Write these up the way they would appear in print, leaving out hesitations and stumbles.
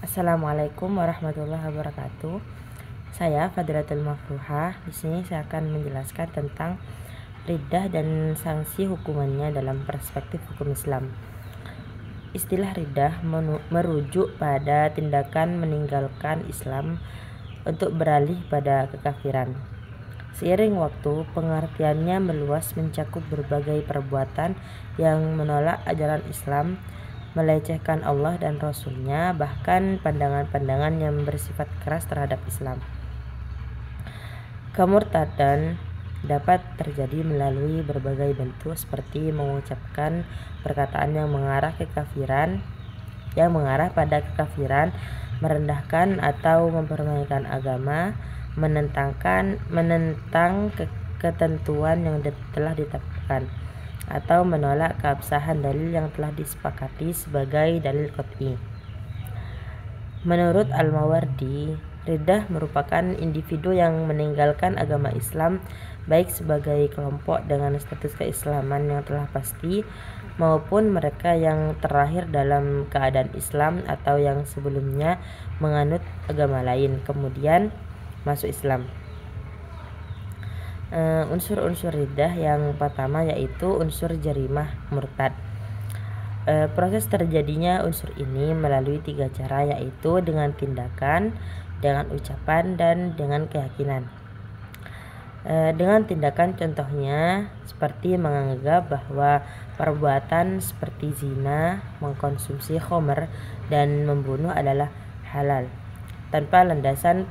Assalamualaikum warahmatullahi wabarakatuh. Saya Fadilatul Mafruhah. Di sini saya akan menjelaskan tentang riddah dan sanksi hukumannya dalam perspektif hukum Islam. Istilah riddah merujuk pada tindakan meninggalkan Islam untuk beralih pada kekafiran. Seiring waktu, pengertiannya meluas mencakup berbagai perbuatan yang menolak ajaran Islam, melecehkan Allah dan Rasul-Nya, bahkan pandangan-pandangan yang bersifat keras terhadap Islam. Kemurtadan dapat terjadi melalui berbagai bentuk seperti mengucapkan perkataan yang mengarah pada kekafiran, merendahkan atau mempermainkan agama, menentang ketentuan yang telah ditetapkan, atau menolak keabsahan dalil yang telah disepakati sebagai dalil qat'i. Menurut Al-Mawardi, riddah merupakan individu yang meninggalkan agama Islam baik sebagai kelompok dengan status keislaman yang telah pasti maupun mereka yang terlahir dalam keadaan Islam atau yang sebelumnya menganut agama lain kemudian masuk Islam. Unsur-unsur riddah yang pertama yaitu unsur jarimah murtad. Proses terjadinya unsur ini melalui 3 cara, yaitu dengan tindakan, dengan ucapan, dan dengan keyakinan. Dengan tindakan contohnya seperti menganggap bahwa perbuatan seperti zina, mengkonsumsi khamr, dan membunuh adalah halal tanpa landasan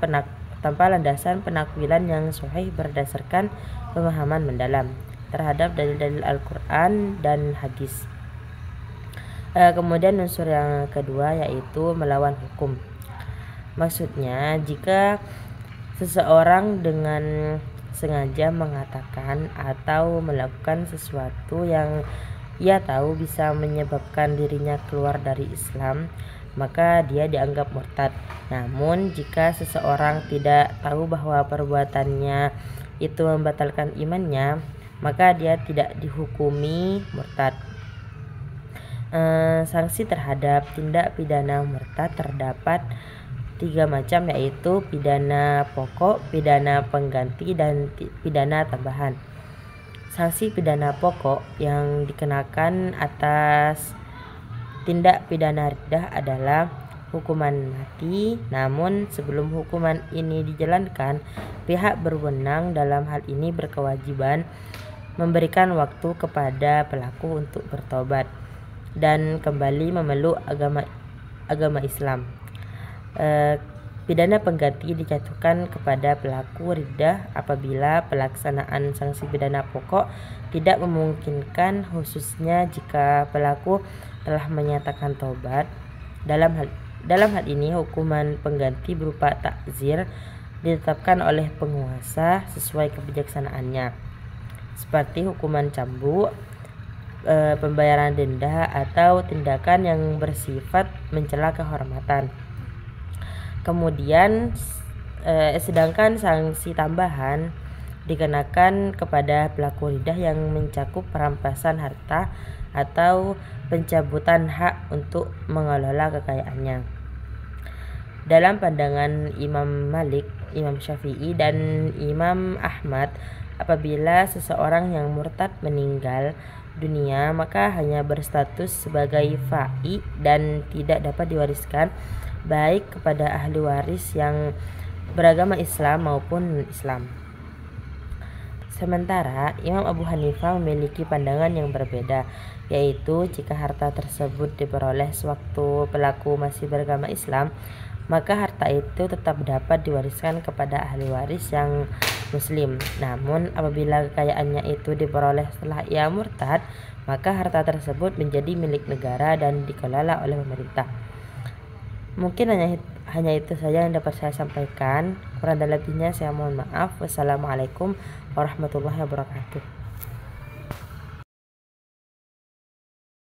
penakwilan yang sahih berdasarkan pemahaman mendalam terhadap dalil-dalil Al-Quran dan hadis. Kemudian unsur yang kedua yaitu melawan hukum. Maksudnya jika seseorang dengan sengaja mengatakan atau melakukan sesuatu yang ia tahu bisa menyebabkan dirinya keluar dari Islam, maka dia dianggap murtad. Namun jika seseorang tidak tahu bahwa perbuatannya itu membatalkan imannya, maka dia tidak dihukumi murtad. Sanksi terhadap tindak pidana murtad terdapat 3 macam, yaitu pidana pokok, pidana pengganti, dan pidana tambahan. Sanksi pidana pokok yang dikenakan atas tindak pidana riddah adalah hukuman mati. Namun sebelum hukuman ini dijalankan, pihak berwenang dalam hal ini berkewajiban memberikan waktu kepada pelaku untuk bertobat dan kembali memeluk agama Islam. Pidana pengganti dijatuhkan kepada pelaku riddah apabila pelaksanaan sanksi pidana pokok tidak memungkinkan, khususnya jika pelaku telah menyatakan taubat. Dalam hal ini hukuman pengganti berupa takzir ditetapkan oleh penguasa sesuai kebijaksanaannya, seperti hukuman cambuk, pembayaran denda, atau tindakan yang bersifat mencela kehormatan. Kemudian sedangkan sanksi tambahan dikenakan kepada pelaku riddah yang mencakup perampasan harta atau pencabutan hak untuk mengelola kekayaannya. Dalam pandangan Imam Malik, Imam Syafi'i, dan Imam Ahmad, apabila seseorang yang murtad meninggal dunia, maka hanya berstatus sebagai fa'i dan tidak dapat diwariskan baik kepada ahli waris yang beragama Islam maupun Islam. Sementara Imam Abu Hanifah memiliki pandangan yang berbeda, yaitu jika harta tersebut diperoleh sewaktu pelaku masih beragama Islam, maka harta itu tetap dapat diwariskan kepada ahli waris yang muslim. Namun apabila kekayaannya itu diperoleh setelah ia murtad, maka harta tersebut menjadi milik negara dan dikelola oleh pemerintah. Mungkin hanya itu saja yang dapat saya sampaikan. Kurang dan lebihnya saya mohon maaf. Wassalamualaikum warahmatullahi wabarakatuh.